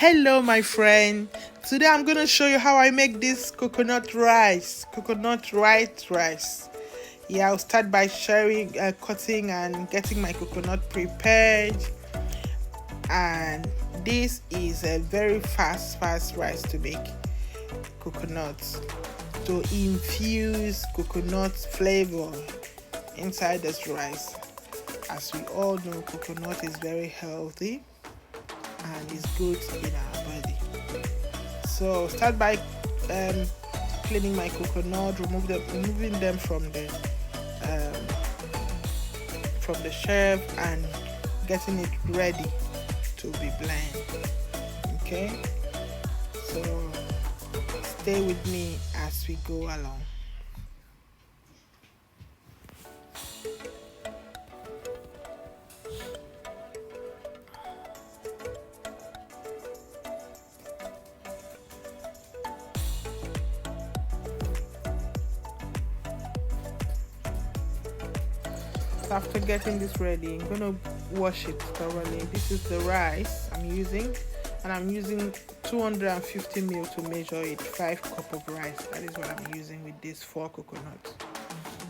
Hello my friend, today I'm gonna show you how I make this coconut white rice. Yeah, I'll start by sharing, cutting and getting my coconut prepared. And this is a very fast rice to make. Coconut, to infuse coconut flavor inside this rice. As we all know, coconut is very healthy and is good in our body. So start by cleaning my coconut, removing them from the shelf and getting it ready to be blended. Okay, so stay with me as we go along. After getting this ready, I'm gonna wash it thoroughly. This is the rice I'm using, and I'm using 250 ml to measure it. 5 cup of rice. That is what I'm using with these 4 coconuts.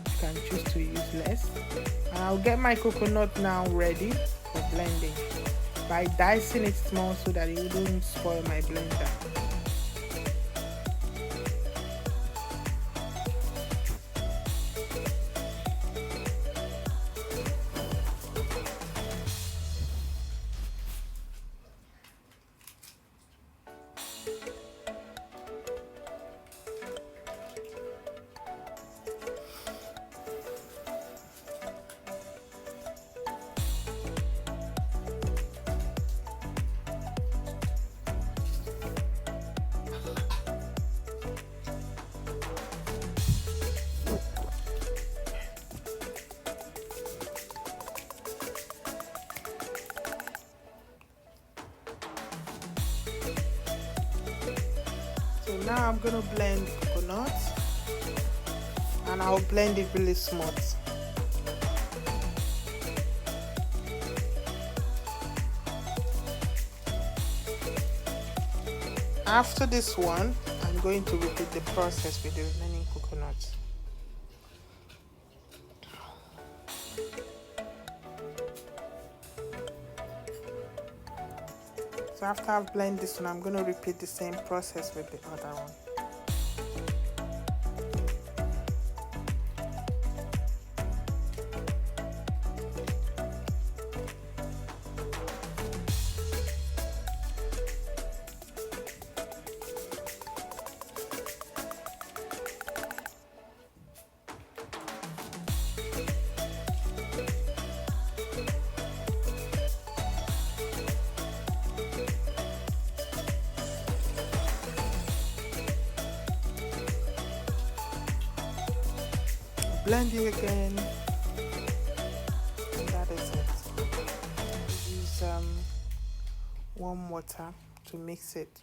You can choose to use less. And I'll get my coconut now ready for blending by dicing it small so that it wouldn't spoil my blender. So now I'm gonna blend the coconut, and I'll blend it really smooth. After this one, I'm going to repeat the process with the remaining coconuts. So after I've blended this one, I'm going to repeat the same process with the other one. Blending again, and that is it. Use warm water to mix it.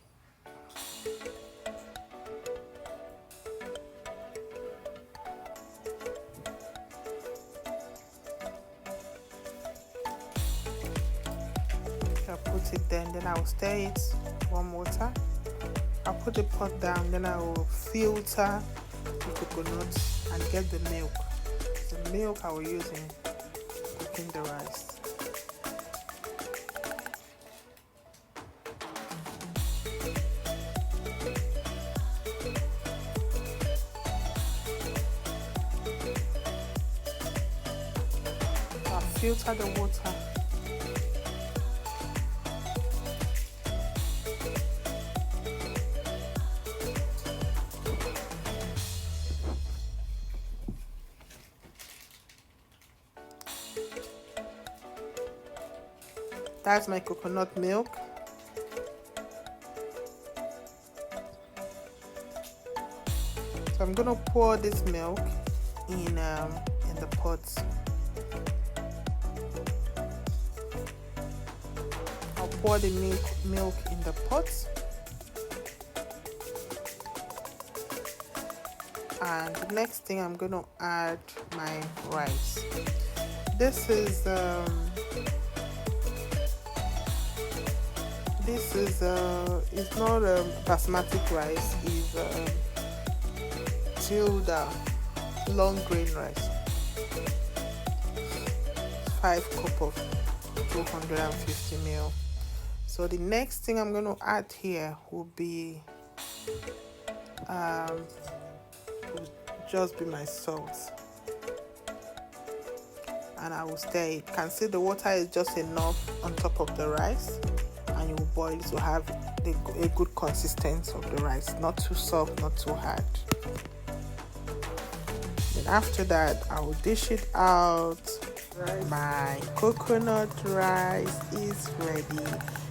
I'll put it then I will stir it, warm water. I'll put the pot down, then I will filter the coconuts and get the milk. The milk I will use in cooking the rice. I'll filter the water. That's my coconut milk. So I'm gonna pour this milk in the pot. I'll pour the milk in the pot, and the next thing I'm gonna add my rice. This is This is it's not basmati rice, it's tilda long grain rice. 5 cup of 250 ml. So the next thing I'm going to add here will be will just be my salt, and I will stir it. You can see the water is just enough on top of the rice, and you will boil to have a good consistency of the rice, not too soft, not too hard. Then after that, I will dish it out. My coconut rice is ready.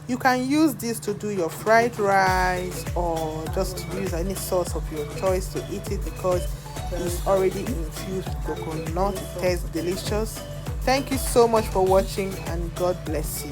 You can use this to do your fried rice, or just use any sauce of your choice to eat it, because it's already infused coconut. It tastes delicious. Thank you so much for watching, and God bless you.